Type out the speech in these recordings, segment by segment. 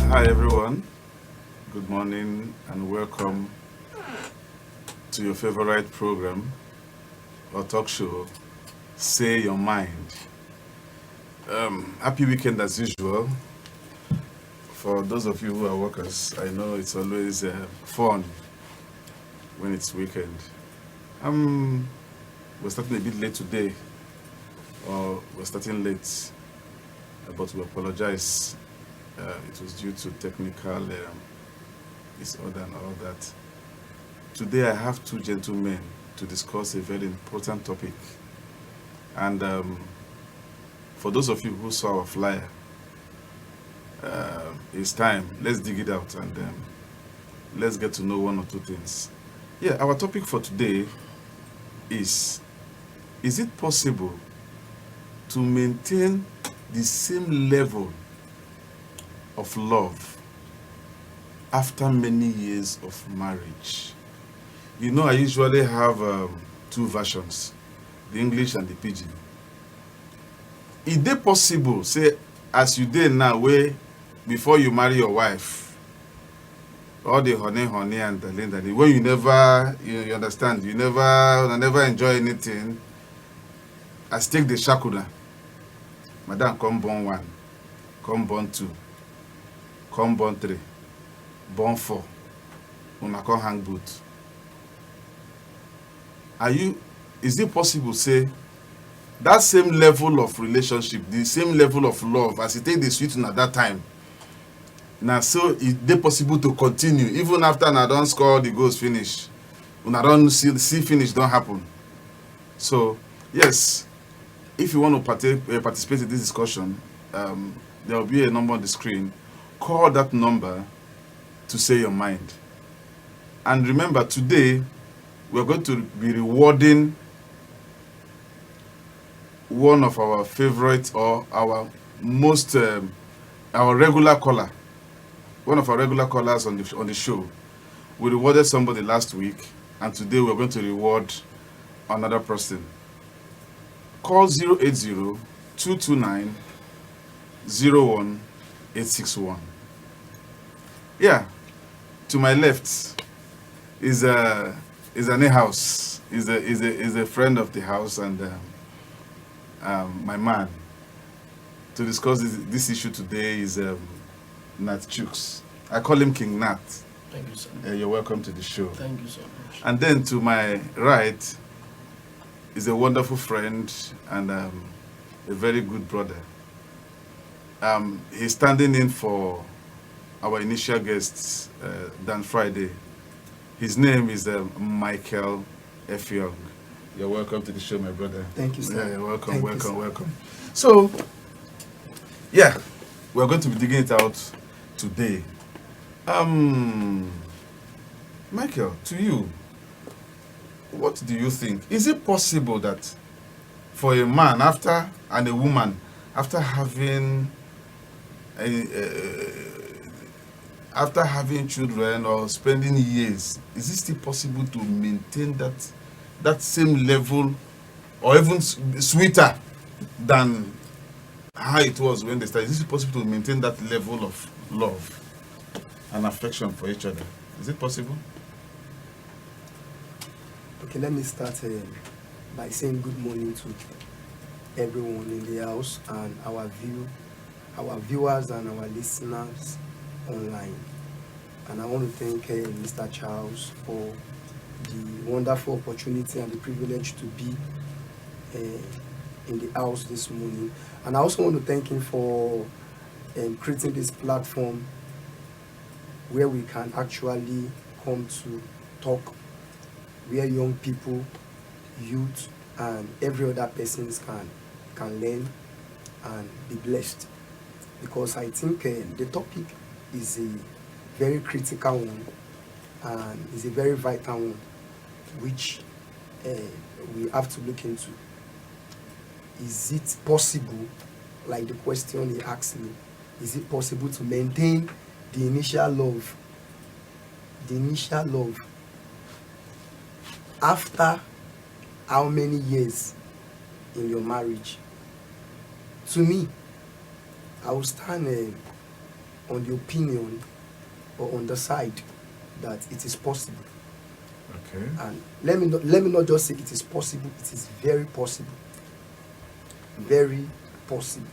Hi everyone, good morning and welcome to your favorite program or talk show, Say Your Mind. Happy weekend as usual. For those of you who are workers, I know it's always fun when it's weekend. We're starting a bit late today, or we're starting late, but we apologize. It was due to technical disorder and all that. Today I have two gentlemen to discuss a very important topic. And for those of you who saw our flyer, it's time. Let's dig it out and let's get to know one or two things. Yeah, our topic for today is it possible to maintain the same level of love after many years of marriage? You know, I usually have two versions, the English and the Pidgin. Is it possible, say, as you did now, where before you marry your wife, all the honey and darling, when you never, you understand, you never enjoy anything, I take the shakuna. Madam, come born one, come born two, come born three, born four, una come hang boot. Is it possible, say, that same level of relationship, the same level of love, as you take the sweet at that time, now so is it possible to continue, even after I don't score the goals finish, when I don't see finish don't happen? So, yes, if you want to participate in this discussion, there will be a number on the screen. Call that number to say your mind. And remember, today, we're going to be rewarding one of our favorite or our most our regular caller, one of our regular callers on the show. We rewarded somebody last week, and today we're going to reward another person. Call 080-229-01861. Yeah, to my left is an house. Is a friend of the house and my man. To discuss this issue today is Nat Chooks. I call him King Nat. Thank you, sir. You're welcome to the show. Thank you so much. And then to my right is a wonderful friend and a very good brother. He's standing in for our initial guest, Dan Friday. His name is Michael F. Young. You're welcome to the show, my brother. Thank you, sir. Yeah, you're welcome, Thank welcome, you, welcome. So, yeah, we're going to be digging it out today. Michael, to you, what do you think? Is it possible that for a man and a woman, after having children or spending years, is it still possible to maintain that same level or even sweeter than how it was when they started? Is it possible to maintain that level of love and affection for each other? Is it possible? Okay, let me start by saying good morning to everyone in the house and our viewers and our listeners online. And I want to thank Mr. Charles for the wonderful opportunity and the privilege to be in the house this morning. And I also want to thank him for creating this platform where we can actually come to talk, where young people, youth, and every other persons can learn and be blessed. Because I think the topic is a very critical one and is a very vital one, which we have to look into. Is it possible, like the question he asked me, is it possible to maintain the initial love after how many years in your marriage? To me, I will stand on the opinion or on the side that it is possible. Okay. And let me not just say it is possible, it is very possible. Very possible.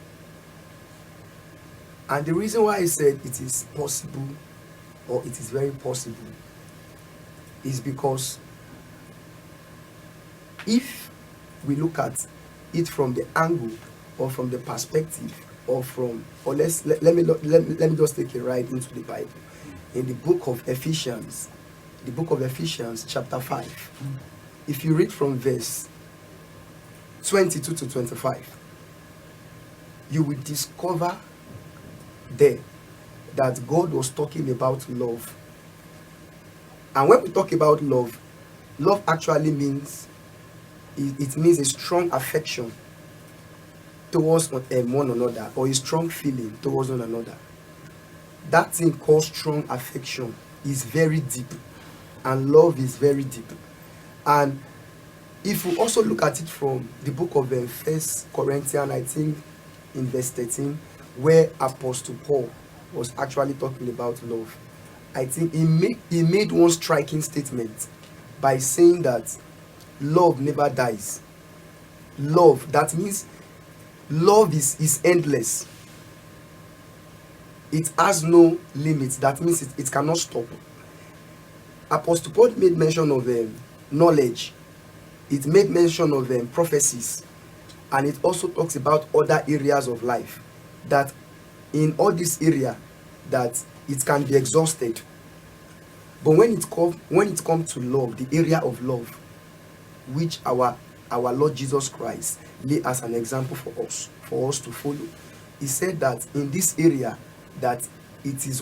And the reason why I said it is possible or it is very possible is because if we look at it from the angle or from the perspective or let me just take it right into the Bible. In the book of Ephesians chapter 5, if you read from verse 22 to 25, you will discover there that God was talking about love. And when we talk about love, love actually means it means a strong affection towards one another, or a strong feeling towards one another. That thing called strong affection is very deep, and love is very deep. And if we also look at it from the book of 1 Corinthians, I think in verse 13, where Apostle Paul was actually talking about love, I think he made one striking statement by saying that love never dies. Love, that means love is endless. It has no limits. That means it cannot stop. Apostle Paul made mention of knowledge. It made mention of prophecies. And it also talks about other areas of life. That in all this area, that it can be exhausted. But when it comes to love, the area of love, which our Lord Jesus Christ lay as an example for us to follow, he said that in this area, that it is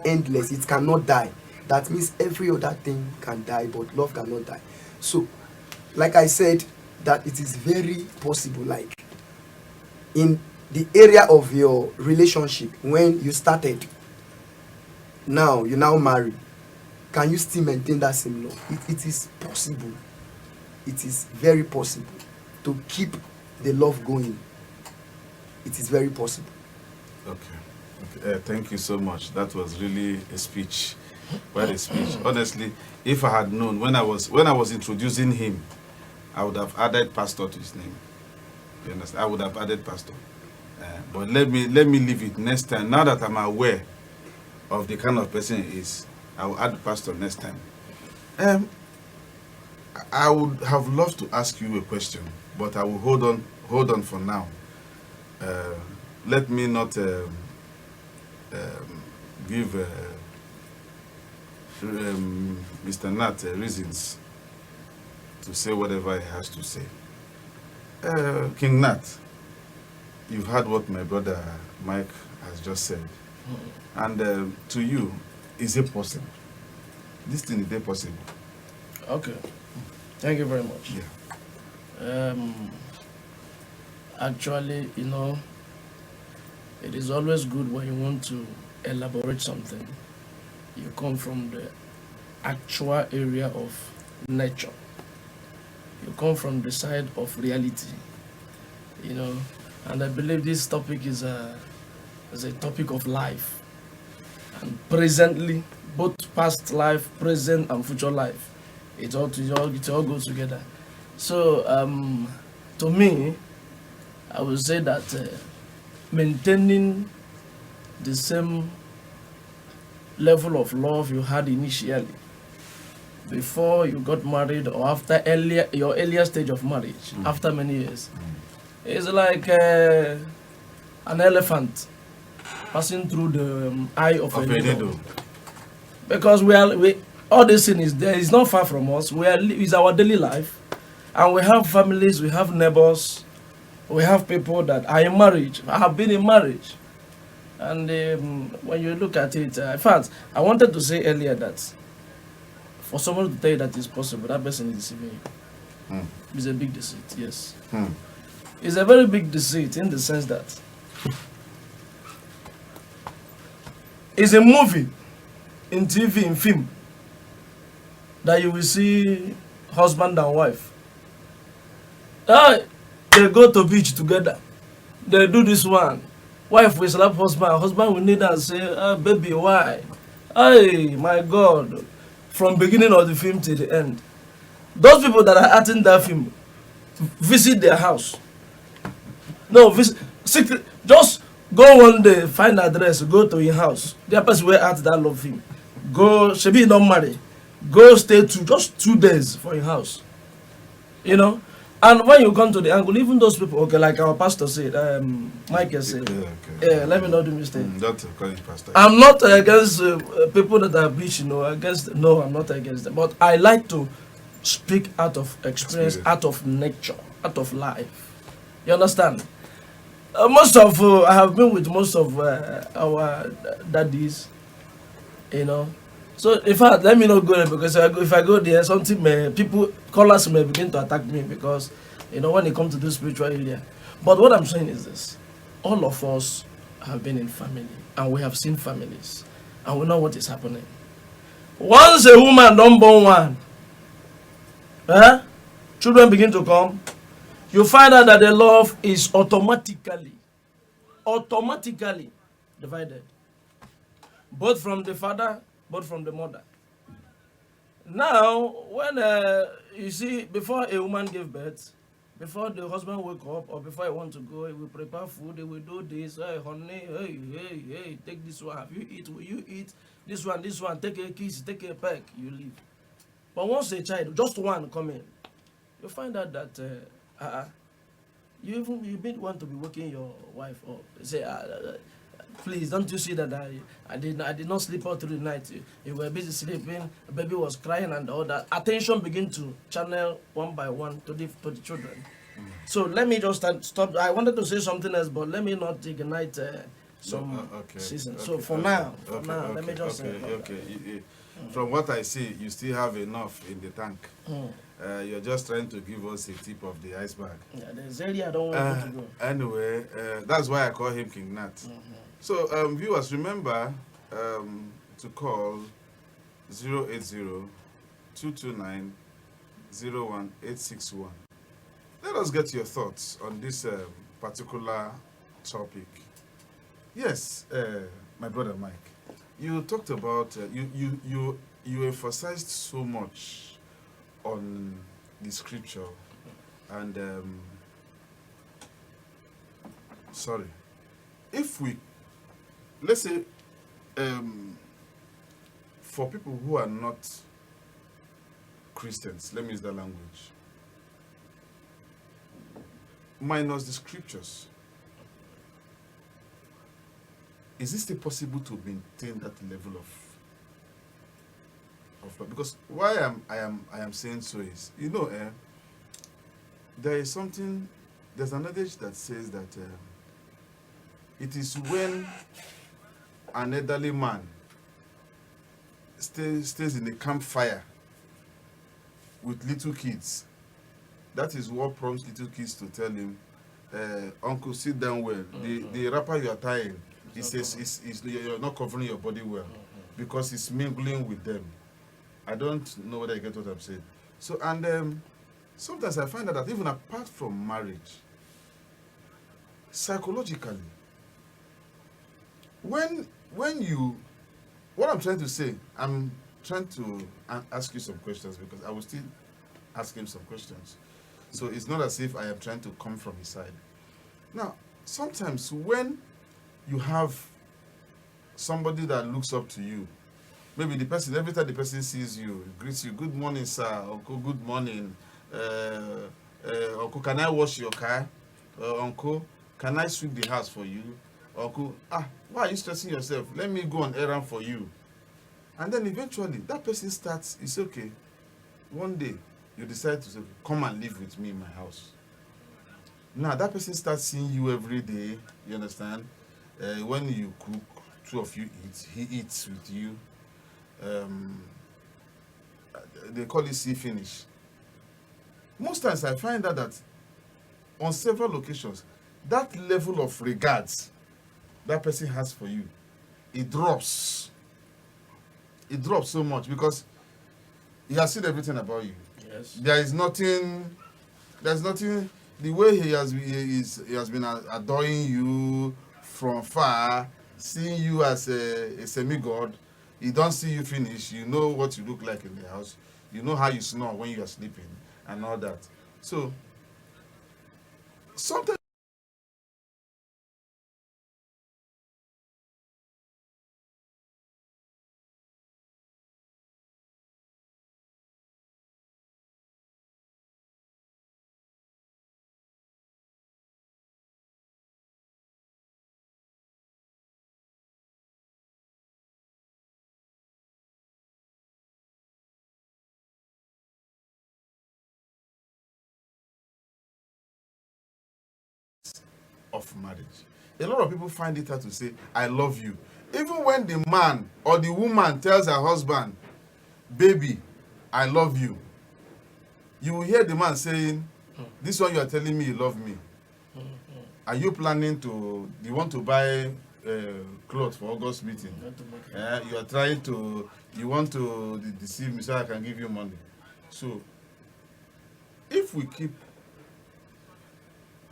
endless, it cannot die. That means every other thing can die, but love cannot die. So, like I said, that it is very possible, like in the area of your relationship, when you started, now you now marry, can you still maintain that same love? It is possible. It is very possible to keep the love going. It is very possible. Okay. Thank you so much. That was really a speech. Quite a speech. Honestly, if I had known when I was introducing him, I would have added pastor to his name. You understand? I would have added pastor. But let me leave it next time. Now that I'm aware of the kind of person he is, I will add pastor next time. I would have loved to ask you a question, but I will hold on for now. Let me not give Mr. Nat reasons to say whatever he has to say. King Nat, you've heard what my brother Mike has just said. And to you, is it possible? This thing, is it possible? Okay. Thank you very much. Yeah. Actually, it is always good when you want to elaborate something. You come from the actual area of nature. You come from the side of reality. And I believe this topic is a topic of life. And presently, both past life, present and future life, it all goes together. So, to me, I would say that maintaining the same level of love you had initially, before you got married or after your earlier stage of marriage, after many years, is like an elephant passing through the eye of a needle. Because all this thing is there. It's not far from us. It's our daily life, and we have families, we have neighbors, we have people that are in marriage. I have been in marriage, and when you look at it, in fact, I wanted to say earlier that for someone to tell you that it's possible, that person is deceiving you. It's a big deceit. Yes, it's a very big deceit in the sense that it's a movie, in TV, in film, that you will see husband and wife. They go to beach together. They do this one. Wife will slap husband will need and say, baby, why? Hey, my God. From beginning of the film to the end. Those people that are acting that film, visit their house. No, secret, just go one day, find address, go to your house. The person will act that love film. Go, Shebi don't marry. Go stay just 2 days for your house. You know? And when you come to the angle, even those people, okay, like our pastor said, Michael said, let me not do mistake. Pastor. I'm not against people that are preaching, no, I'm not against them. But I like to speak out of experience, out of nature, out of life. You understand? I have been with most of our daddies, you know. So in fact, let me not go there, because if I go there, callers may begin to attack me, because when it comes to this spiritual area. But what I'm saying is this: all of us have been in family, and we have seen families, and we know what is happening. Once a woman don't born one, children begin to come, you find out that the love is automatically divided, both from the father, both from the mother. Now, when you see, before a woman gave birth, before the husband wake up, or before he want to go, he will prepare food, he will do this. Hey, honey, hey, take this one. Have you eat? Will you eat? This one, take a kiss, take a peck, you leave. But once a child, just one come in, you find out that you didn't want to be waking your wife up. Say, please, don't you see that I did not sleep all through the night. You were busy sleeping, the baby was crying, and all that. Attention begin to channel one by one to the children. So let me just stop. I wanted to say something else, but let me not ignite some season. So for now, let me just say. From what I see, you still have enough in the tank. You're just trying to give us a tip of the iceberg. Yeah, there's area I don't want you to go. Anyway, that's why I call him King Nat. So, viewers, remember to call 080-229-01861. Let us get your thoughts on this particular topic. Yes, my brother Mike, you talked about, you emphasized so much on the scripture, and if we, let's say, for people who are not Christians, let me use that language, minus the scriptures, is it still possible to maintain that level of love? Because why I am saying so is, there's an adage that says that it is when an elderly man stays in a campfire with little kids, that is what prompts little kids to tell him, uncle, sit down well. The wrapper you are tying, he says you're not covering your body well, because it's mingling with them. I don't know whether you get what I'm saying. So, and sometimes I find out that even apart from marriage, psychologically, when you, what I'm trying to say, I'm trying to ask you some questions, because I will still ask him some questions. So it's not as if I am trying to come from his side. Now, sometimes when you have somebody that looks up to you, maybe the person, every time the person sees you, greets you, good morning, sir, uncle, good morning, uncle, can I wash your car? Uncle, can I sweep the house for you? Uncle, why are you stressing yourself? Let me go on errand for you. And then eventually, that person starts, it's okay. One day, you decide to say, come and live with me in my house. Now, that person starts seeing you every day, you understand? When you cook, two of you eat, he eats with you. They call it see finish. Most times I find that on several occasions, that level of regards that person has for you, it drops. It drops so much, because he has seen everything about you. Yes. There's nothing, the way he has been adoring you, from far, seeing you as a semi-god. He don't see you finish. You know what you look like in the house. You know how you snore when you are sleeping and all that. So sometimes of marriage. A lot of people find it hard to say, I love you. Even when the man or the woman tells her husband, baby, I love you, you will hear the man saying, this one you are telling me you love me. Are you planning to, do you want to buy clothes for August meeting? You are trying to, you want to deceive me so I can give you money. So, if we keep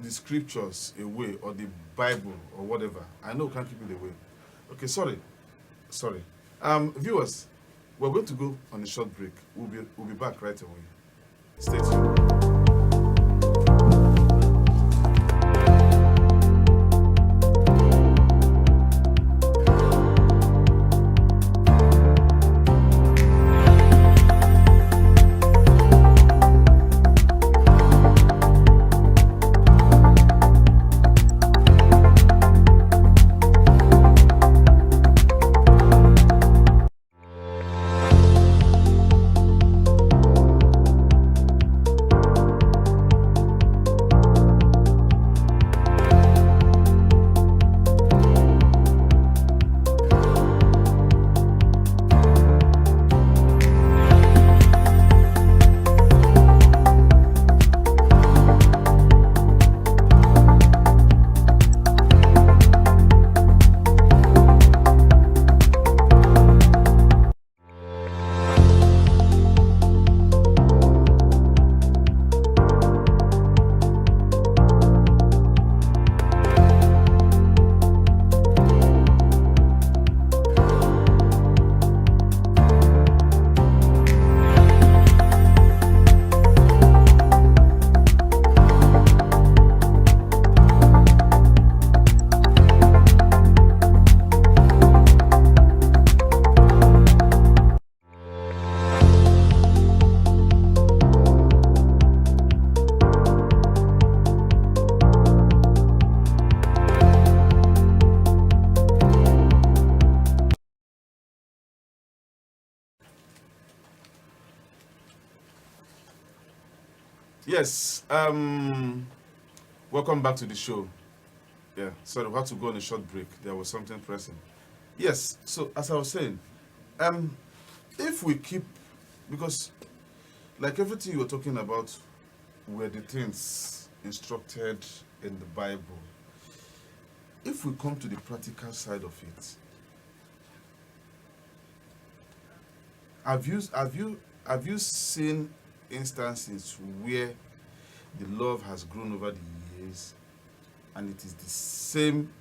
the scriptures away or the Bible or whatever, I know we can't keep it away. Okay, sorry. Viewers, we're going to go on a short break. We'll be back right away. Stay tuned. Yes, welcome back to the show. Yeah, sorry, we had to go on a short break. There was something pressing. Yes, so as I was saying, if we keep, because like everything you were talking about were the things instructed in the Bible. If we come to the practical side of it, have you seen instances where the love has grown over the years and it is the same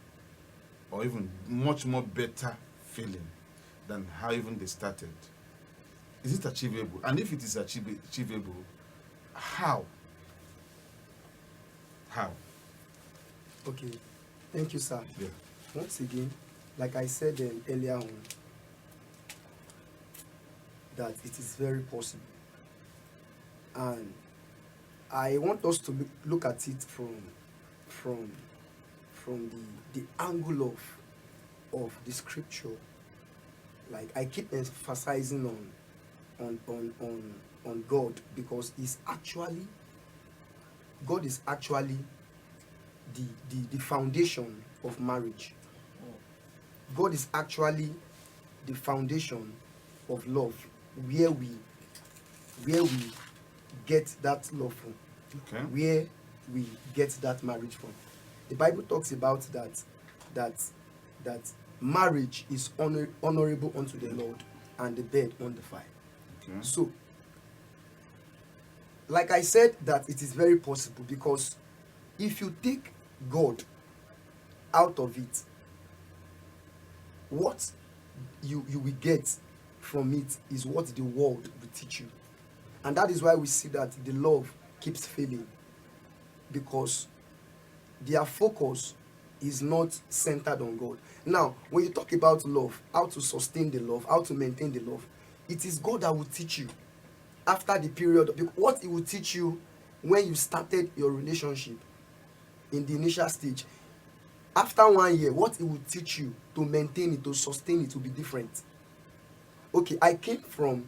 or even much more better feeling than how even they started? Is it achievable? And if it is achievable, how? How? Okay, thank you, sir. Yeah. Once again, like I said earlier on, that it is very possible. And I want us to look at it from the angle of the scripture. Like I keep emphasizing on God, because God is actually the foundation of marriage. God is actually the foundation of love, where we get that love from, Okay. where we get that marriage from. The Bible talks about that marriage is honorable unto the Lord, and the bed undefiled. Okay. So, like I said, that it is very possible, because if you take God out of it, what you will get from it is what the world will teach you. And that is why we see that the love keeps failing, because their focus is not centered on God. Now, when you talk about love, how to sustain the love, how to maintain the love, it is God that will teach you after the period. What He will teach you when you started your relationship in the initial stage, after 1 year, what He will teach you to maintain it, to sustain it, will be different. Okay, I came from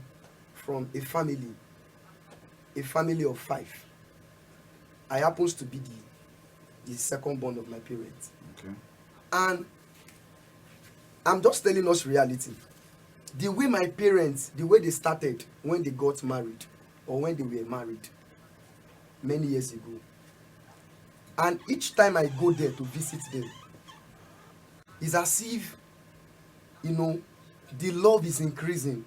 a family of 5. I happens to be the second born of my parents. Okay. And I'm just telling us reality. The way my parents, the way they started when they got married, or when they were married many years ago, and each time I go there to visit them, it's as if, the love is increasing.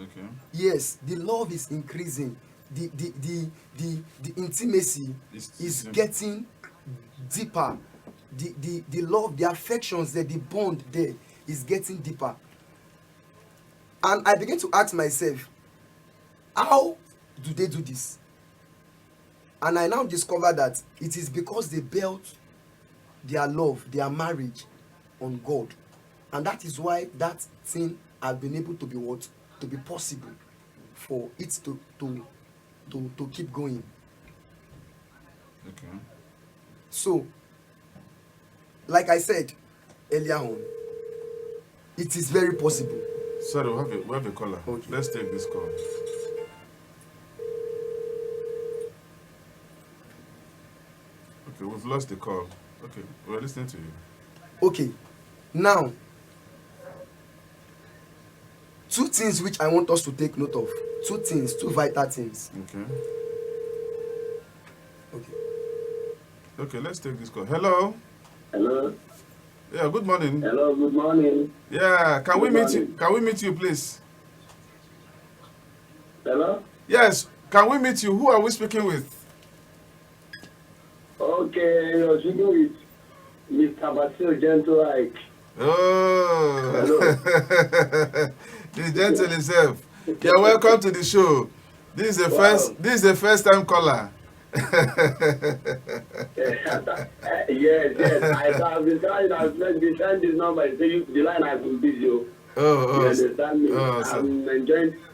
Okay. Yes, the love is increasing. The intimacy is getting deeper. The love, the affections there, the bond there is getting deeper. And I begin to ask myself, how do they do this? And I now discover that it is because they built their love, their marriage on God. And that is why that thing has been able to be possible for it to keep going. Okay. So, like I said earlier on, it is very possible. Sorry, we have a caller. Okay. Let's take this call. Okay, we've lost the call. Okay, we're listening to you. Okay, now, 2 things which I want us to take note of. 2 things, 2 vital things. Okay. Okay. Okay, let's take this call. Hello. Hello. Yeah, good morning. Hello, good morning. Yeah, can we Good meet you? morning. Can we meet you, please? Hello. Yes, can we meet you? Who are we speaking with? Okay, you're speaking with Mr. Basil Gentle Ike. Oh, Hello. the gentle himself. You're welcome to the show. This is the Wow. first time caller. Yes. I've been trying. I've been trying this number. The line has been busy. You understand me?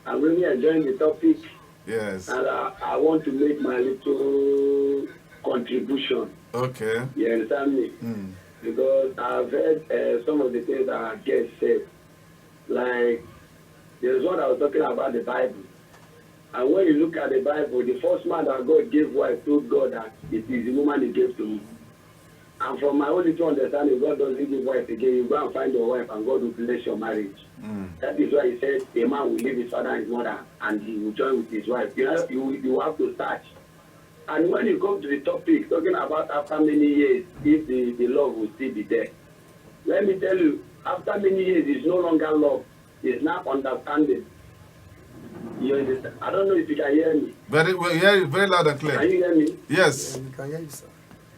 I'm really enjoying the topic, Yes. and I want to make my little contribution. Okay. You understand me? Because I've heard some of the things that our guests said. Like, there's one I was talking about the Bible. And when you look at the Bible, the first man that God gave wife told God that it is the woman He gave to me. And from my own little understanding, God doesn't give wife again. You go and find your wife and God will bless your marriage. That is why He said a man will leave his father and his mother and he will join with his wife. You have to start. And when you come to the topic, talking about after many years, if the love will still be there. Let me tell you, after many years, it's no longer love. It's now understanding. You understand? I don't know if you can hear me. Very well, yeah, very loud and clear. Can you hear me? Yes. Yeah, we can hear you, sir.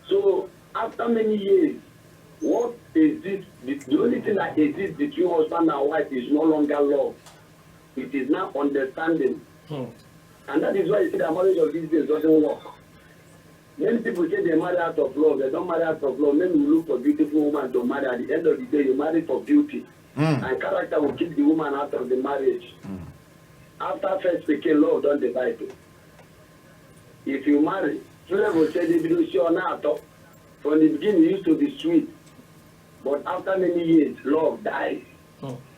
So, after many years, what exists, the only thing that exists between husband and wife is no longer love. It is now understanding. And that is why you see that marriage of these days doesn't work. Many people say they marry out of love. They don't marry out of love. Many will look for beautiful woman to marry. At the end of the day, you marry for beauty. And character will keep the woman out of the marriage. After first became love, don't divide it. If you marry, children will say they do sure now. From the beginning, it used to be sweet. But after many years, love dies.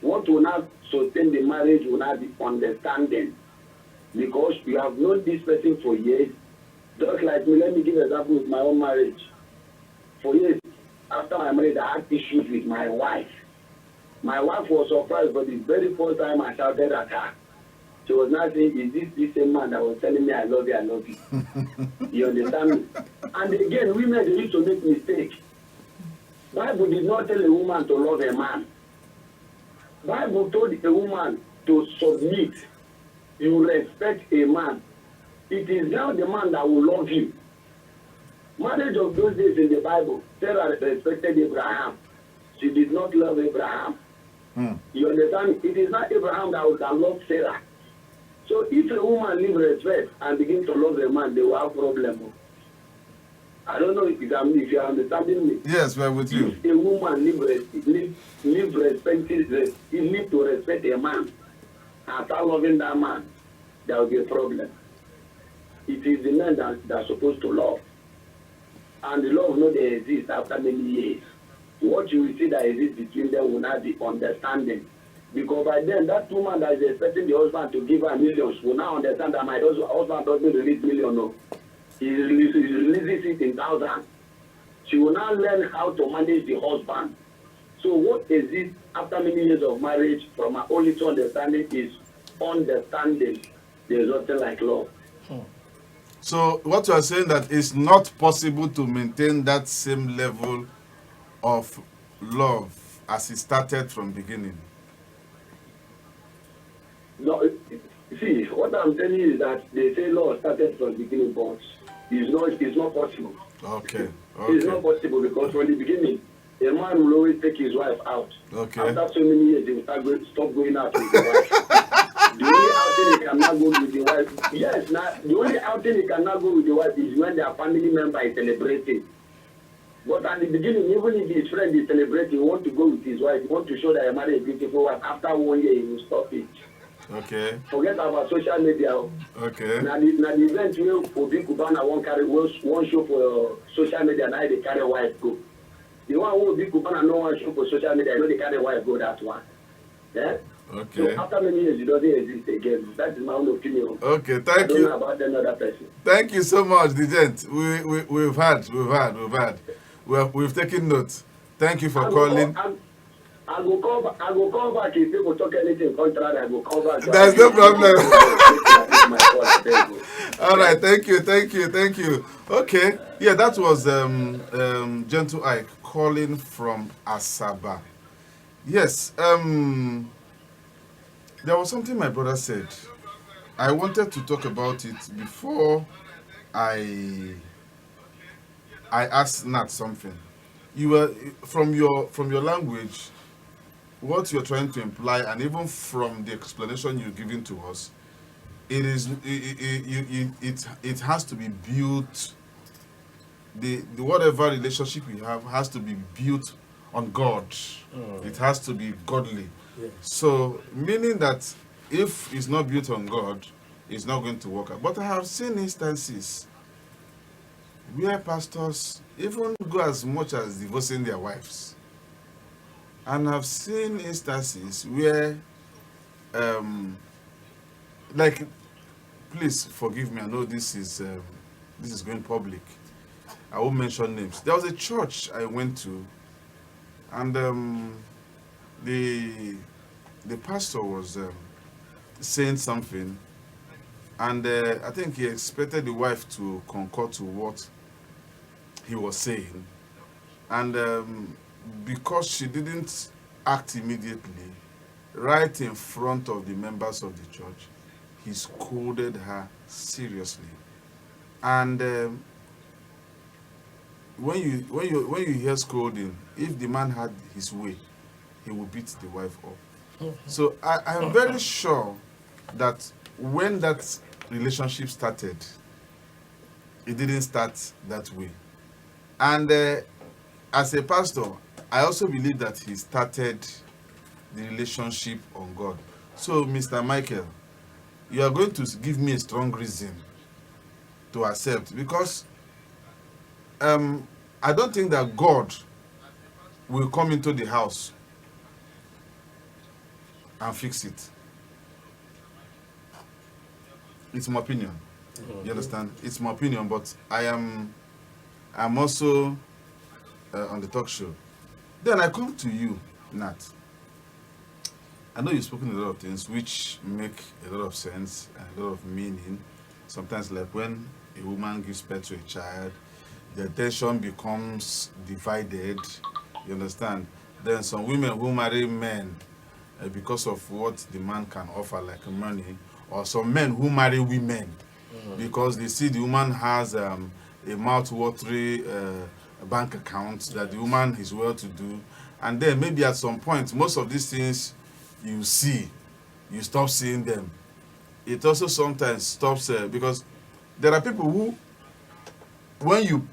What will not sustain the marriage will not be understanding. Because you have known this person for years. Just like me, let me give an example with my own marriage. For years, after my marriage, I had issues with my wife. My wife was surprised for the very first time I shouted at her. She was not saying, is this the same man that was telling me I love you, I love you? You understand me? And again, women, they used to make mistakes. Bible did not tell a woman to love a man. Bible told a woman to submit. You respect a man. It is now the man that will love you. Marriage of those days in the Bible, Sarah respected Abraham. She did not love Abraham. Mm. You understand? It is not Abraham that loved Sarah. So if a woman leave respect and begin to love a man, they will have problem. I don't know if you are understanding me. Yes, we're with you. If a woman live to respect a man and start loving that man, there will be a problem. It is the man that are supposed to love. And the love not they exist after many years. What you will see that exists between them will not be understanding. Because by then, that woman that is expecting the husband to give her millions will now understand that my husband doesn't release millions. No. He releases it in thousands. She will now learn how to manage the husband. So what exists after many years of marriage from my only two understanding is understanding. There's nothing like love. So what you are saying that it's not possible to maintain that same level of love as it started from beginning. No, see, what I'm telling you is that they say love started from the beginning, but it's not possible. Okay. It's not possible because from the beginning, a man will always take his wife out. Okay. After so many years, he will stop going out with the wife. The only outing he cannot go with the wife. Yes, now the only outing he cannot go with the wife is when their family member is celebrating. But at the beginning, even if his friend is celebrating, he want to go with his wife, he want to show that he married a beautiful wife. After 1 year, he will stop it. Okay. Forget about social media. Okay. Now the event where Obi Kubana won't show for social media, now they carry wife go. The one who Obi Kubana no one show for social media, I know they carry wife go that one. Yeah? Okay. So after many years, it doesn't exist again. That is my own opinion. Okay, thank I don't you. know about another person. Thank you so much, Digent. We've had. We've taken notes. Thank you for calling. I go come back if people talk anything contrary. I go come back. There's no problem. All right, thank you. Okay, yeah, that was Gentle Ike calling from Asaba. Yes, there was something my brother said. I wanted to talk about it before I asked Nat something. You were from your language. What you're trying to imply, and even from the explanation you're giving to us, it has to be built. The whatever relationship we have has to be built on God. It has to be godly. Yeah. So meaning that if it's not built on God, it's not going to work out. But I have seen instances where pastors even go as much as divorcing their wives. And I've seen instances where, like, please forgive me, I know this is going public. I won't mention names. There was a church I went to, and the pastor was saying something, and I think he expected the wife to concur to what he was saying, and because she didn't act immediately, right in front of the members of the church, he scolded her seriously. And when you hear scolding, if the man had his way, he would beat the wife up. So I am very sure that when that relationship started, it didn't start that way. And as a pastor, I also believe that he started the relationship on God. So, Mr. Michael, you are going to give me a strong reason to accept, because I don't think that God will come into the house and fix it. It's my opinion. You understand? It's my opinion, but I'm also on the talk show. Then I come to you, Nat. I know you've spoken a lot of things which make a lot of sense and a lot of meaning. Sometimes, like when a woman gives birth to a child, the attention becomes divided. You understand? Then some women who marry men because of what the man can offer, like money, or some men who marry women because they see the woman has a mouth-watering bank account, that the woman is well-to-do, and then maybe at some point, most of these things you see, you stop seeing them. It also sometimes stops because there are people who, when you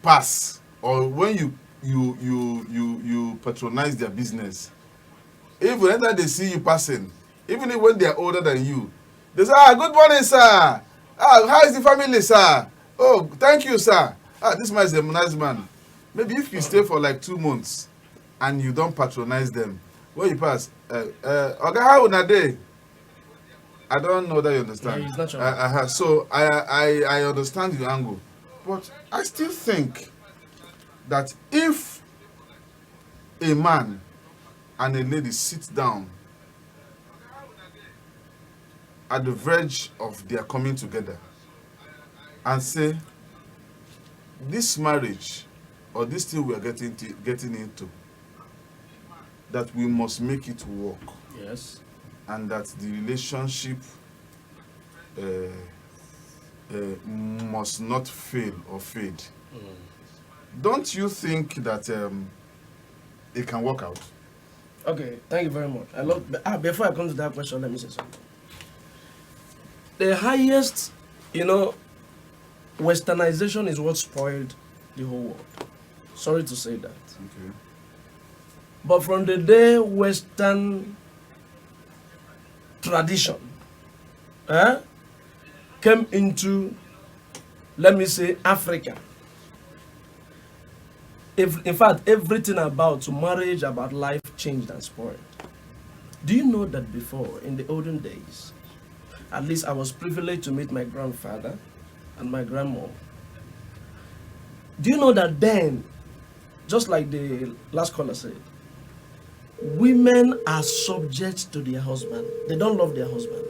pass or when you patronize their business, even anytime they see you passing, even if when they are older than you, they say, good morning, sir. How is the family, sir? Oh, thank you, sir. This man is a nice man. Maybe if you stay for like 2 months and you don't patronize them, when you pass, okay, how una day? I don't know that you understand. Yeah, it's not So I understand your angle, but I still think that if a man and a lady sit down at the verge of their coming together and say, this marriage or this thing we are getting into, that we must make it work. Yes. And that the relationship must not fail or fade. Don't you think that it can work out? Okay, thank you very much. Before I come to that question, let me say something. The highest, westernization is what spoiled the whole world. Sorry to say that. Okay. But from the day Western tradition came into, let me say, Africa, in fact, everything about marriage, about life changed and spoiled. Do you know that before, in the olden days, at least I was privileged to meet my grandfather and my grandma. Do you know that then, just like the last caller said, women are subject to their husband. They don't love their husband.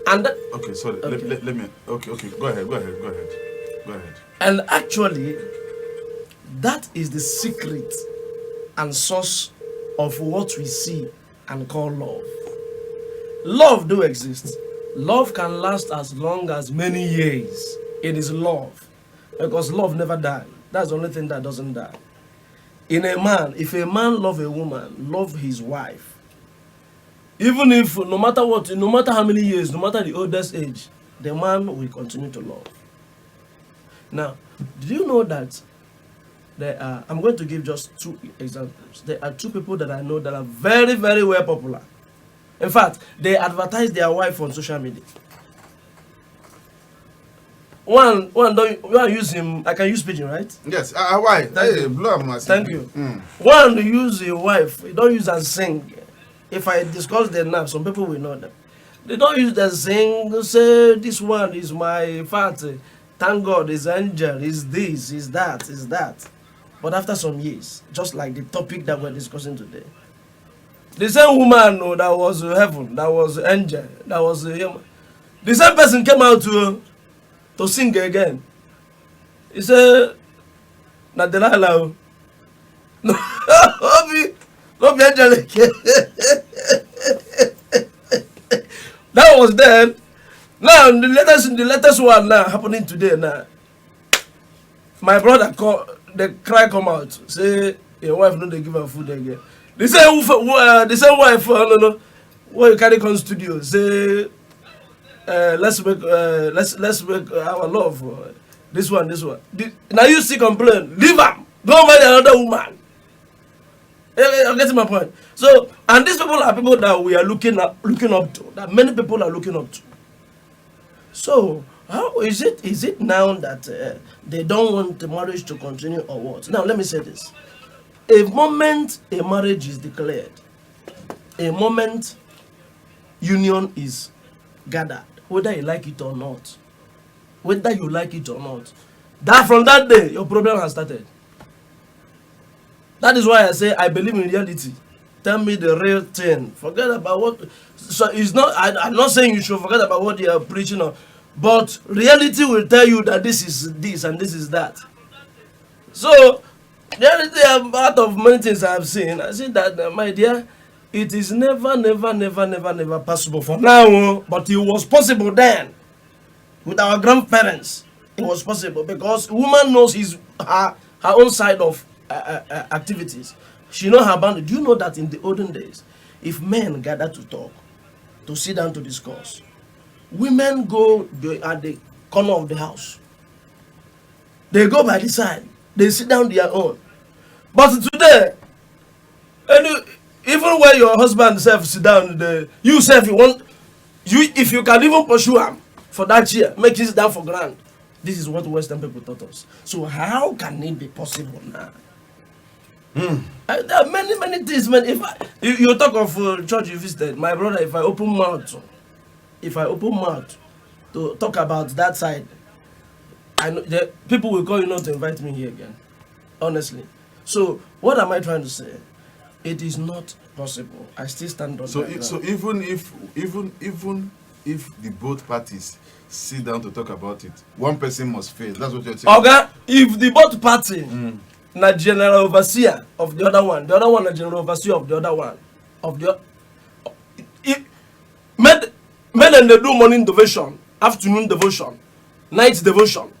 And okay, sorry. Okay. Let me. Okay. Go ahead. And actually, that is the secret and source of what we see and call love. Love do exist. Love can last as long as many years. It is love. Because love never dies. That's the only thing that doesn't die. In a man, if a man love a woman, love his wife, even if no matter what, no matter how many years, no matter the oldest age, the man will continue to love. Now, do you know that there are, I'm going to give just 2 examples. There are 2 people that I know that are very, very well popular. In fact, they advertise their wife on social media. One don't use him. I can use Pytch, right? Yes. Why? Thank Hey, you. blow up, Thank you. One use a wife. He don't use and sing. If I discuss their name, some people will know them. They don't use the sing. Say this one is my fat. Thank God, is angel. Is this? Is that? Is that? But after some years, just like the topic that we're discussing today, the same woman that was heaven, that was angel, that was human, the same person came out to sing again. He said, "Na Delilah, no, no be angel again." That was then. Now the latest one now happening today now. My brother called, the cry come out, say your wife no dey give her food again. The same wife, no, where you carry come studio, say let's make our love. This one. Now you still complain, leave am, go marry another woman. I'm getting my point. So, and these people are people that we are looking up to, that many people are looking up to. So, how is it now that they don't want the marriage to continue or what? Now, let me say this. A moment a marriage is declared, a moment union is gathered, whether you like it or not, that from that day, your problem has started. That is why I say I believe in reality. Tell me the real thing. Forget about what. So it's not. I'm not saying you should forget about what you are preaching on, but reality will tell you that this is this and this is that. So reality, out of many things I have seen, I see that my dear, it is never possible for now. But it was possible then, with our grandparents. It was possible because woman knows her own side of activities. She know her boundary. Do you know that in the olden days, if men gather to talk, to sit down to discuss, women go at the corner of the house. They go by the side. They sit down their own. But today, even when your husband self sit down, you self you want if you can even pursue him for that chair, make it sit down for grand. This is what Western people taught us. So how can it be possible now? There are many things, man. If you talk of church you visited, my brother, if I open mouth to talk about that side, I know the people will call you not to invite me here again. Honestly. So what am I trying to say? It is not possible. I still stand on that. So even if the both parties sit down to talk about it, one person must fail. That's what you're saying. Okay, if the both party na general overseer of the other one na general overseer of the other one, men dem dey do morning devotion, afternoon devotion, night devotion.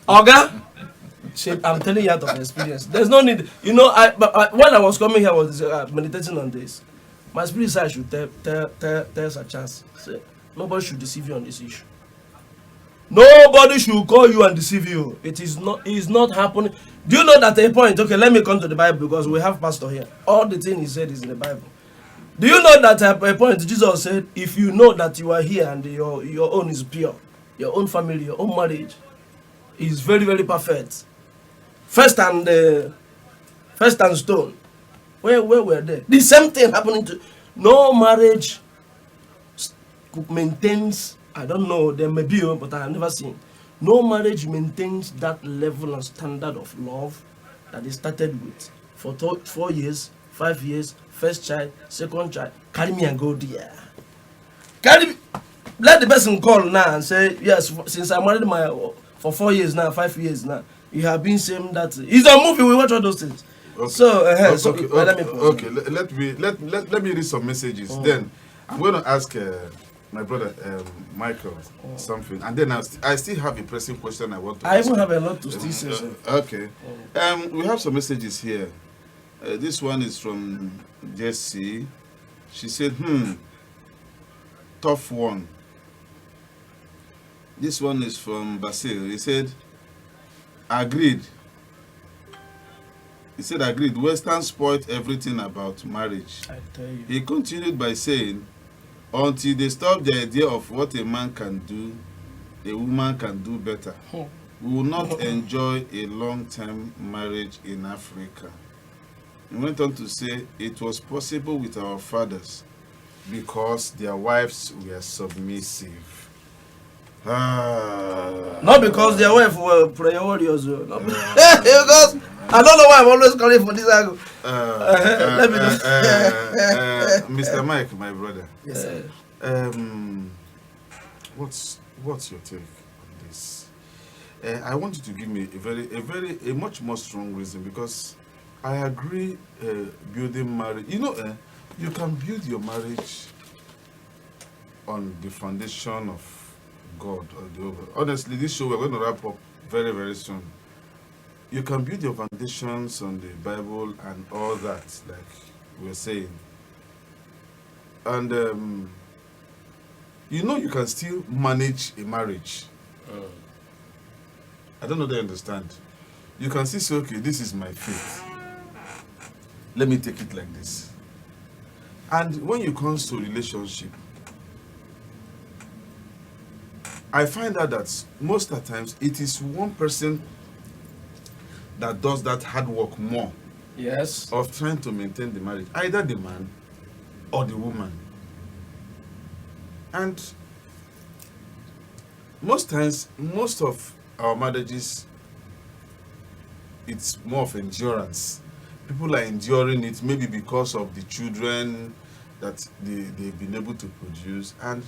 Okay. I'm telling you out of experience. There's no need. You know, when I was coming here, I was meditating on this. My spirit said I should tell a chance. Say, nobody should deceive you on this issue. Nobody should call you and deceive you. It is not happening. Do you know that at a point? Okay, let me come to the Bible because we have pastor here. All the thing he said is in the Bible. Do you know that at a point Jesus said, if you know that you are here and your own is pure, your own family, your own marriage is very, very perfect. First and stone. Where were they? The same thing happening to no marriage maintains. I don't know, there may be, but I have never seen. No marriage maintains that level and standard of love that it started with for 4 years, 5 years, first child, second child. Carry me and go there. Let the person call now and say, yes, since I married for 4 years now, 5 years now. You have been saying that it's a movie. We watch all those things. Okay. So, let me read some messages. Then I'm going to ask my brother Michael something, and then I still have a pressing question I want to. I ask even have a lot to still say. Okay. We have some messages here. This one is from Jessie. She said, tough one. This one is from Basil. He said, agreed. He said, agreed. Western spoiled everything about marriage. I tell you. He continued by saying, until they stop the idea of what a man can do, a woman can do better. We will not enjoy a long-term marriage in Africa. He went on to say, it was possible with our fathers because their wives were submissive. Not because their wife were prayer warriors. Because I don't know why I'm always calling for this angle. Let me just Mr. Mike, my brother. Yes, sir. What's your take on this? I want you to give me a much more strong reason, because I agree. Building marriage, you can build your marriage on the foundation of God or the over. Honestly, this show we're going to wrap up very, very soon. You can build your foundations on the Bible and all that, like we're saying. And you can still manage a marriage. I don't know if they understand. You can still say, okay, this is my faith. Let me take it like this. And when it comes to relationship, I find out that most of the times it is one person that does that hard work more. Yes. Of trying to maintain the marriage, either the man or the woman. And most times, most of our marriages, it's more of endurance. People are enduring it maybe because of the children that they've been able to produce. And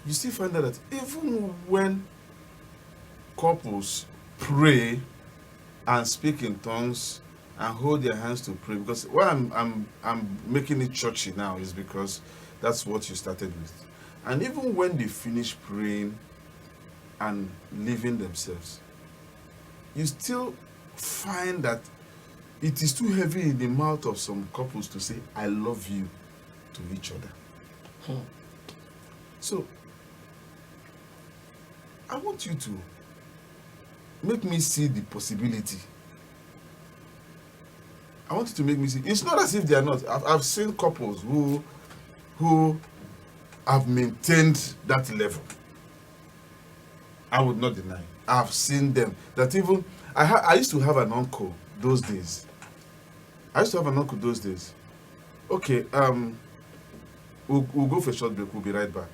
you still find out that even when couples pray and speak in tongues and hold their hands to pray, because why I'm making it churchy now is because that's what you started with. And even when they finish praying and leaving themselves, you still find that it is too heavy in the mouth of some couples to say, I love you to each other. So, I want you to make me see the possibility. I want you to make me see. It's not as if they are not. I've seen couples who have maintained that level. I would not deny. I've seen them. That even I used to have an uncle those days. Okay, we'll go for a short break. We'll be right back.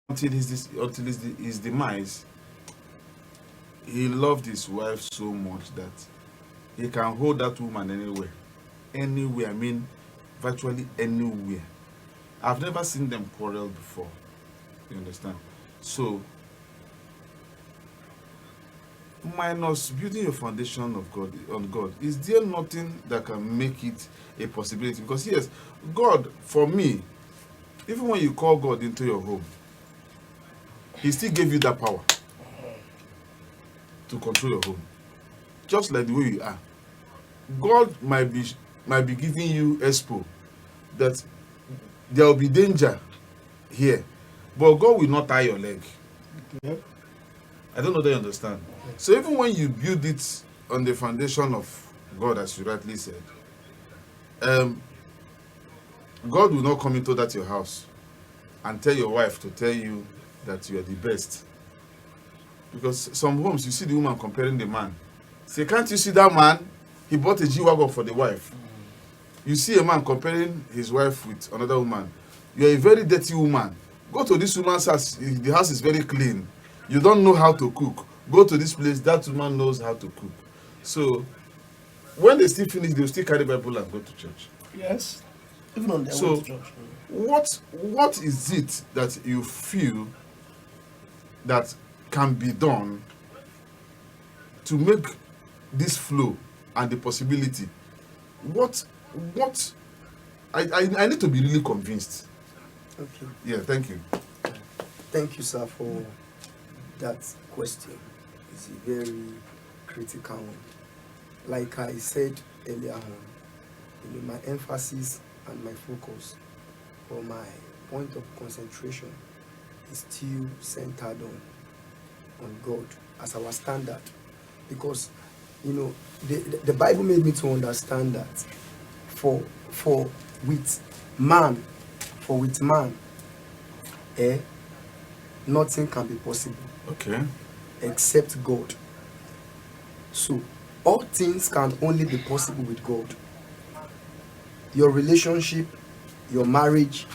Until his demise, he loved his wife so much that he can hold that woman anywhere. I mean, virtually anywhere. I've never seen them quarrel before. You understand? So, minus building your foundation on God, is there nothing that can make it a possibility? Because yes, God, for me, even when you call God into your home, He still gave you that power to control your home, just like the way you are. God might be giving you expo that there will be danger here, but God will not tie your leg. Yep. I don't know that you understand. So even when you build it on the foundation of God, as you rightly said, God will not come into that your house and tell your wife to tell you that you are the best. Because some homes, you see the woman comparing the man. Say, can't you see that man? He bought a G-Wagon for the wife. You see a man comparing his wife with another woman. You are a very dirty woman. Go to this woman's house. The house is very clean. You don't know how to cook. Go to this place. That woman knows how to cook. So, when they still finish, they'll still carry Bible and go to church. Yes. Even on their way So, to church. what is it that you feel that can be done to make this flow and the possibility? What I need to be really convinced. Okay. Yeah, thank you. Thank you, sir, for that question. It's a very critical one. Like I said earlier on, my emphasis and my focus or my point of concentration is still centered on God as our standard. Because, the Bible made me to understand that for with man, nothing can be possible. Okay. Except God. So all things can only be possible with God. Your relationship, your marriage,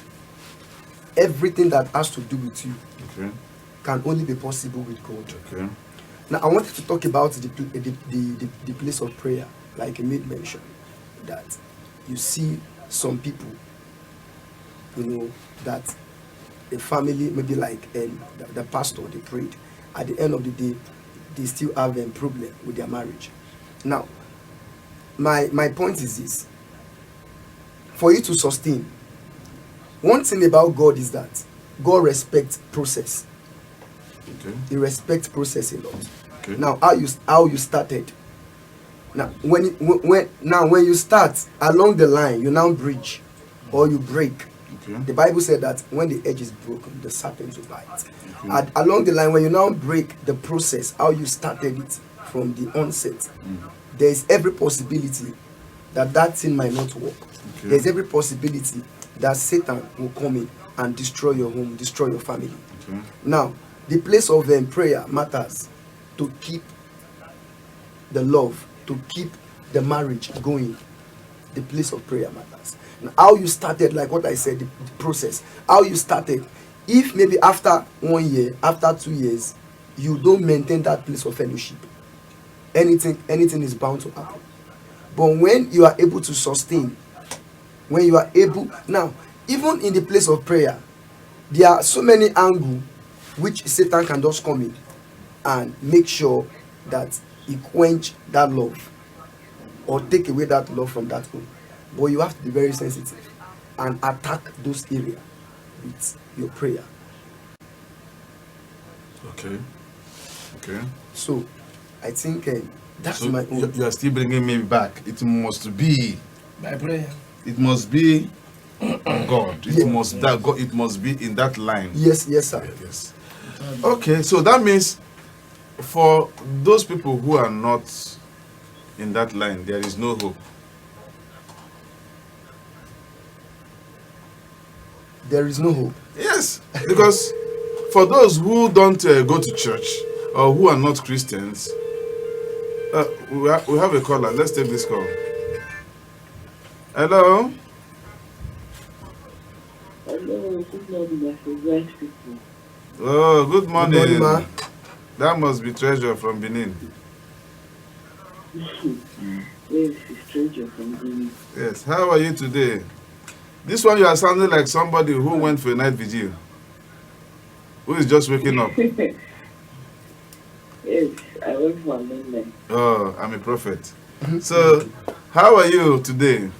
everything that has to do with you Okay. can only be possible with God. Okay. Now, I wanted to talk about the place of prayer, like I made mention, that you see some people, that a family, maybe like the pastor, they prayed. At the end of the day, they still have a problem with their marriage. Now, my point is this. For you to sustain, one thing about God is that God respects process. Okay. He respects process a lot. Okay. Now, how you started. Now, when you start along the line, you now bridge or you break. Okay. The Bible said that when the edge is broken, the serpent will bite. Okay. Along the line, when you now break the process, how you started it from the onset, there is every possibility that thing might not work. Okay. There's every possibility that Satan will come in and destroy your home, destroy your family. Okay. Now, the place of prayer matters to keep the love, to keep the marriage going. The place of prayer matters. Now, how you started, like what I said, the process, how you started. If maybe after 1 year, after 2 years, you don't maintain that place of fellowship, anything is bound to happen. But when you are able to sustain, when you are able, now, even in the place of prayer, there are so many angles which Satan can just come in and make sure that he quench that love or take away that love from that home. But you have to be very sensitive and attack those areas with your prayer. Okay. Okay. So I think that's So my own. you are still bringing me back. It must be. By prayer. It must be God. It Yeah. must that God. It must be in that line. Yes, sir. Yes. Okay. So that means for those people who are not in that line, there is no hope. There is no hope. Yes, because for those who don't go to church or who are not Christians, we have a caller. Let's take this call. Hello. Hello, good morning, my favorite people. Oh, good morning. Good morning, ma. That must be Treasure from Benin. Yes, it's Stranger from Benin. Yes. How are you today? This one you are sounding like somebody who went for a night vigil, who is just waking up. Yes, I went for a moment. Oh, I'm a prophet. So, how are you today?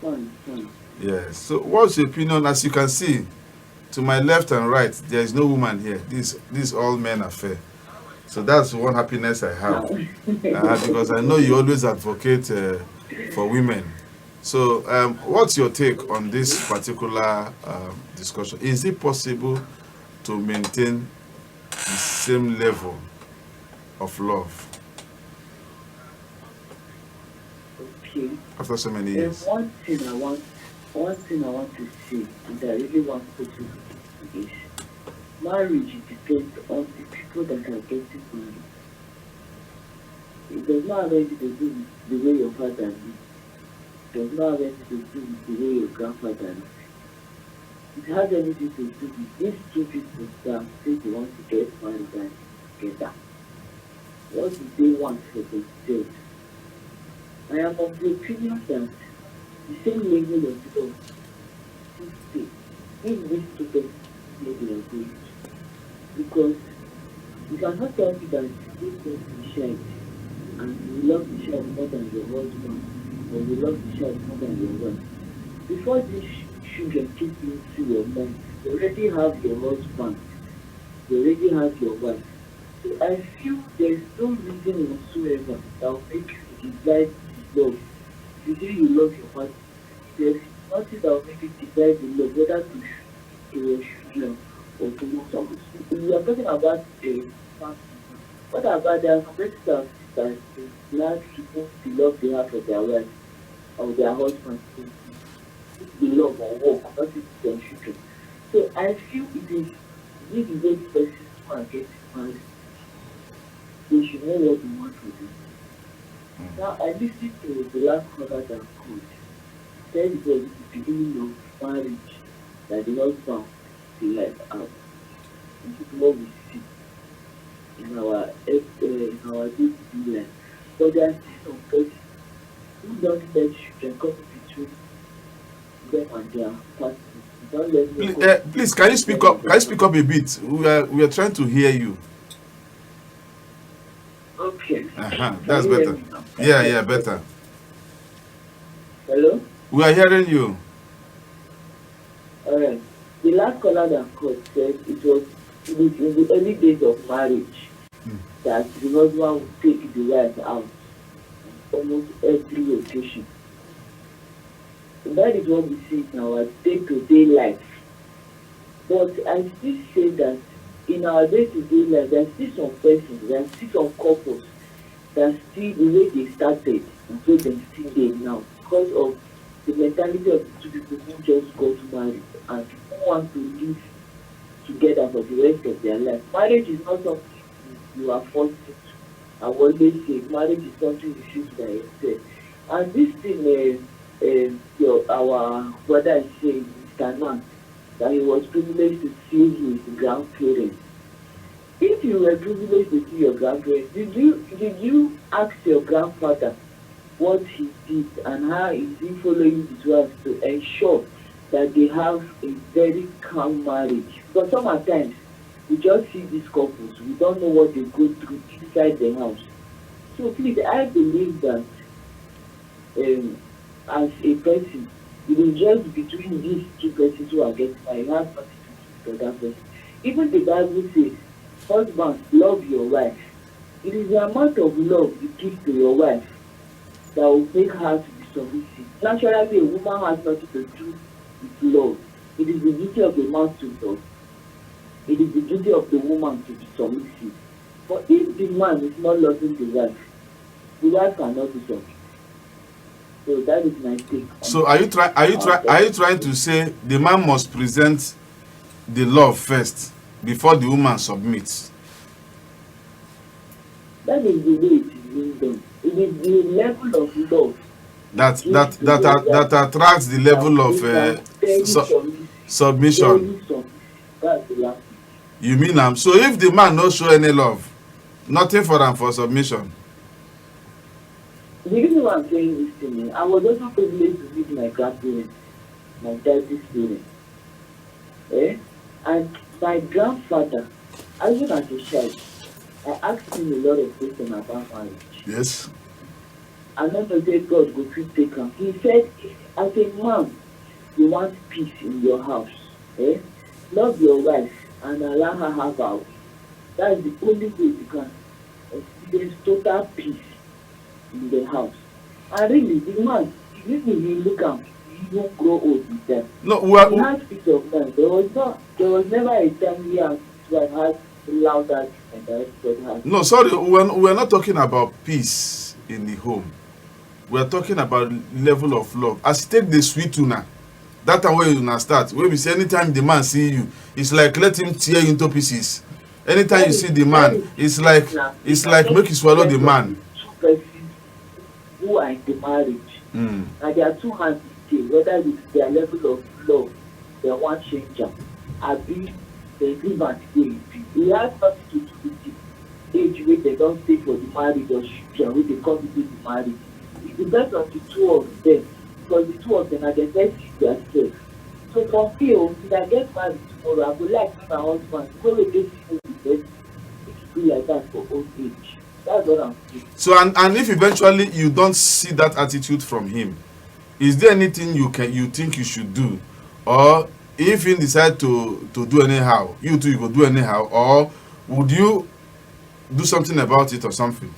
Fun. Yes. So, what's your opinion? As you can see, to my left and right, there is no woman here. These all men affair. So that's one happiness I have, because I know you always advocate for women. So, what's your take on this particular discussion? Is it possible to maintain the same level of love Okay. after so many years? One thing I want to say, and I really want to put it is, marriage depends on the people that are getting married. It does not have anything to do with the way your father lived. It does not have anything to do with the way your grandfather lived. It has anything to do with these two people that say they want to get married and together. What do they want for themselves? I am of the opinion that the same level of love should stay in these two people level of age. Because you cannot tell me that this person is shy and you love the child more than your husband, or you love the child more than your wife. Before these children kick into your mind, you already have your husband, you already have your wife. So I feel there's no reason whatsoever that will make you divide the love. If you say you love your partner, there's nothing that will make you divide the love, whether to your children or to someone. We are talking about a family. What about their competitors that they like people the love they have for their wife or their husband? The love or work, not their children. So I feel it is really very person who are getting married. they should know what they want to do. Now, I listened to the last caller that called. Said it was the beginning of marriage that the husband the life out. This is what we see in our day-to-day life. But there are still some persons who don't let children come between them and their partners. Don't let them Please, can you speak up? Can you speak up a bit? We are trying to hear you. Okay. That's Can you hear better. me now? Yeah, better. Hello? We are hearing you. Alright. The last caller that called said it was in the early days of marriage that the husband would take the wife out on almost every occasion. And that is what we see in our day-to-day life. But I still say that in our day-to-day life, there are still some persons, there are still some couples that still the way they started and so they still there now because of the mentality of the two people who just got married and who want to live together for the rest of their life. Marriage is not something you are forced into. I always say marriage is something you choose by yourself. And this thing, our brother is saying, Mr. Man, that he was privileged to see his grandparents. If you were privileged to see your grandparents, did you ask your grandfather what he did and how is he following his wife to ensure that they have a very calm marriage? Because sometimes we just see these couples, we don't know what they go through inside the house. So please, I believe that as a person, it is just between these two persons who are getting married, have nothing to do with the other person. Even the Bible says, husband, love your wife. It is the amount of love you give to your wife that will make her to be submissive. Naturally, a woman has nothing to do with love. It is the duty of the man to love. It is the duty of the woman to be submissive. But if the man is not loving the wife cannot be submissive. So that is my take. So are you trying to say the man must present the love first before the woman submits? That is the way it is being done. It is the level of love that attracts the level of submission. That's the last. You mean so if the man no show any love, nothing for him for submission. The reason why I'm saying this to me, I was also privileged to meet my grandparents, my daddy's parents. And my grandfather, even as a child, I asked him a lot of questions about marriage. Yes. I never said God go to take him. He said, as a man, you want peace in your house. Love your wife and allow her have her way. That is the only way you can experience total peace in the house. And really, the man, if you look at him, he won't grow old with them. No, he has peace of mind. There was never a time he and his wife had louder and everybody has. No, sorry, we're not talking about peace in the home. We're talking about level of love. As you take the sweet tuna, that time where you start, where we say anytime the man see you, it's like let him tear you into pieces. Anytime you see the man, it's like make you swallow the man. Two persons who are in the marriage, and there are two hands in the whether it's their level of love, they want change them, abi they live and stay in peace. It has nothing to do with the age where they don't stay for the marriage or children where they come into the marriage. It depends on the two of them, because the two of them are the best themselves. So for me, if I get married tomorrow, I would like my husband to go with this it be like that for old age. That's what I'm saying. So and if eventually you don't see that attitude from him, is there anything you think you should do? Or if he decide to do anyhow, you too you go do anyhow, or would you do something about it or something?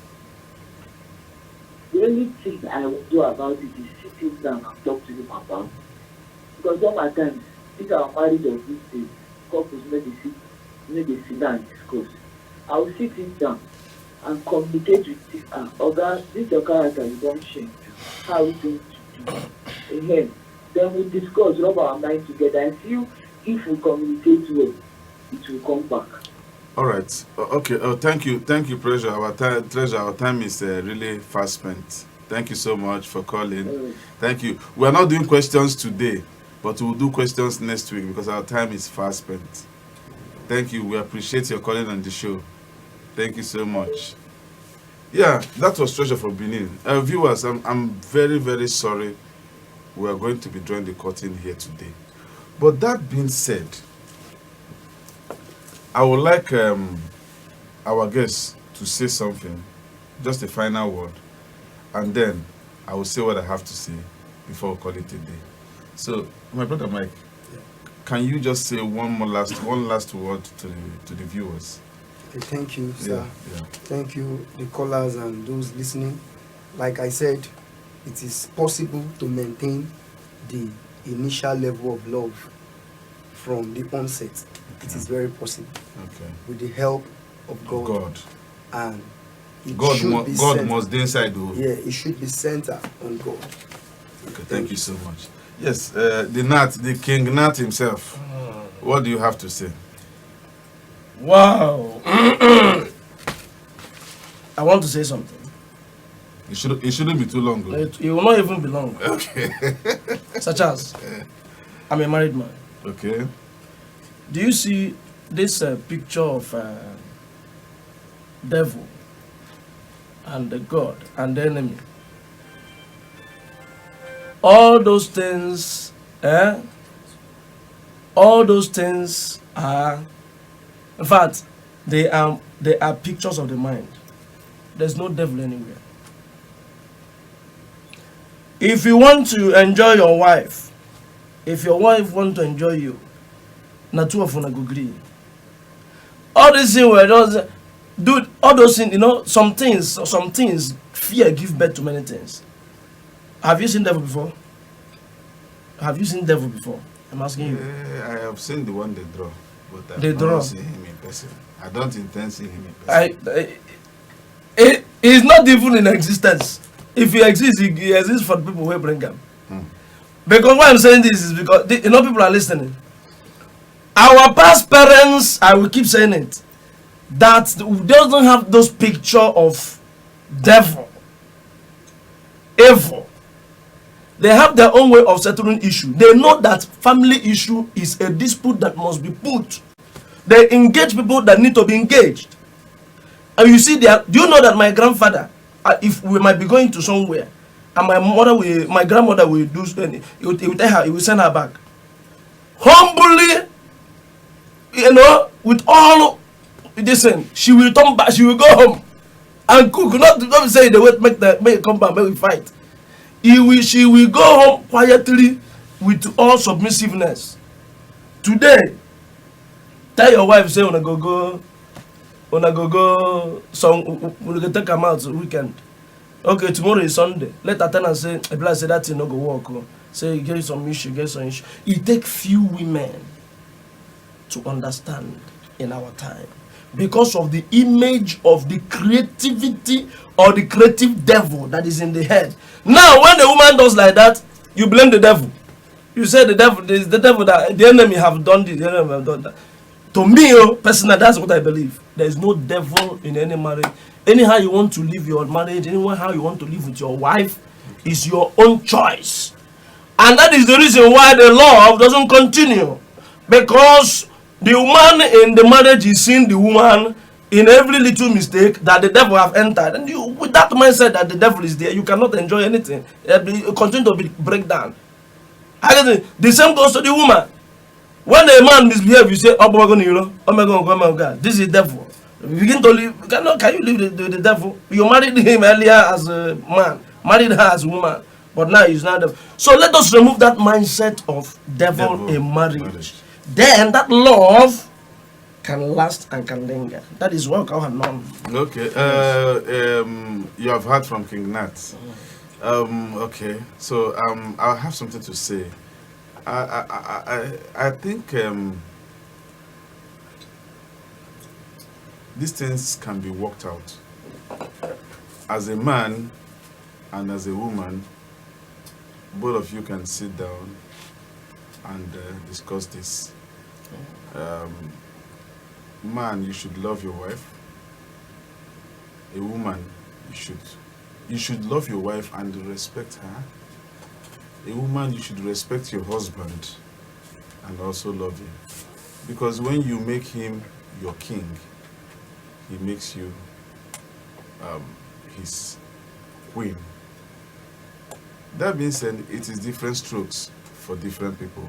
The only thing I will do about it is sit him down and talk to him about it. Because sometimes, if our marriage of these days, couples may they sit down and discuss. I will sit him down and communicate with him. Oga, this your character, you don't change. How are we going to do? Again, then we discuss, rub our mind together and see if we communicate well, it will come back. All right. Okay. Thank you, Treasure. Our time is really fast spent. Thank you so much for calling. Thank you. We are not doing questions today, but we'll do questions next week because our time is fast spent. Thank you. We appreciate your calling on the show. Thank you so much. Yeah, that was Treasure from Benin. Viewers, I'm very, very sorry we are going to be drawing the curtain here today. But that being said, I would like our guests to say something, just a final word, and then I will say what I have to say before we call it a day. So, my brother Mike, can you just say one last word to the viewers? Okay, thank you, sir. Yeah. Thank you, the callers and those listening. Like I said, it is possible to maintain the initial level of love from the onset. Okay. It is very possible. Okay. With the help of God. And God must be inside though. Yeah, it should be centered on God. Okay, thank you so much. Yes, the King Nat himself. What do you have to say? Wow. I want to say something. It shouldn't be too long. Though. It will not even be long. Okay. Such as, I'm a married man. Okay. Do you see this picture of devil and the God and the enemy? All those things, all those things are, in fact, they are pictures of the mind. There's no devil anywhere. If you want to enjoy your wife, if your wife want to enjoy you, na two of una go agree. All these things were just, dude, all those things, you know, some things, fear give birth to many things. Have you seen devil before? Have you seen devil before? I'm asking you. I have seen the one they draw, but I They have draw. not seen him in person. I don't intend seeing him in person. It is not even in existence. If he exists, he exists for the people who bring him. Because why I'm saying this is because, you know, people are listening. Our past parents, I will keep saying it, that doesn't have those picture of devil, evil. They have their own way of settling issue. They know that family issue is a dispute that must be put. They engage people that need to be engaged. And you see, do you know that my grandfather, if we might be going to somewhere, and my grandmother will do, he will tell her, he will send her back. Humbly, you know, with all, listen, she will come back, she will go home and cook. Not say they wait, make it come back, make we fight. She will go home quietly with all submissiveness. Today, tell your wife, say, wanna go, we'll take them out weekend. Okay, tomorrow is Sunday. Let her tell and say, say that thing no go work. Say, get some issue. It takes few women to understand in our time because of the image of the creativity or the creative devil that is in the head. Now, when the woman does like that, you blame the devil. You say the devil, the devil that the enemy have done this, the enemy have done that. To me, personally, that's what I believe. There is no devil in any marriage. Anyhow you want to live your marriage, how you want to live with your wife, is your own choice. And that is the reason why the love doesn't continue. Because the woman in the marriage is seeing the woman in every little mistake that the devil have entered. And you, with that mindset that the devil is there, you cannot enjoy anything. You continue to break down. The same goes to the woman. When a man misbehaves, you say, oh my God, this is devil. You begin to live, can you live the devil? You married him earlier as a man, married her as a woman, but now he's not devil. So let us remove that mindset of devil in marriage. Then that love can last and can linger. That is what God has known. Okay. You have heard from King Nat. Okay. So I have something to say. I think these things can be worked out. As a man and as a woman, both of you can sit down and discuss this. man, you should love your wife. A woman, you should love your wife and respect her. A woman, you should respect your husband and also love him. Because when you make him your king, he makes you his queen. That being said, it is different strokes for different people.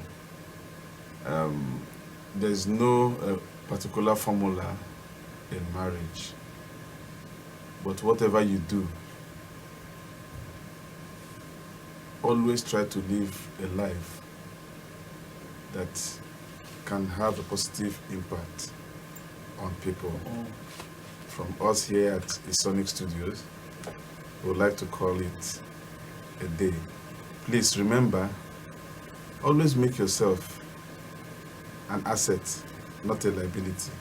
There's no particular formula in marriage. But whatever you do, always try to live a life that can have a positive impact on people. From us here at Eesonic Studios, we would like to call it a day. Please remember, always make yourself an asset, not a liability.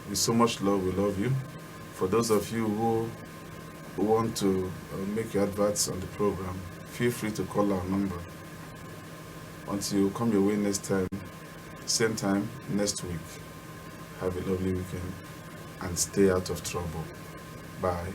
With so much love, we love you. For those of you who want to make your adverts on the program, feel free to call our number. Until you come your way next time, same time next week. Have a lovely weekend and stay out of trouble. Bye.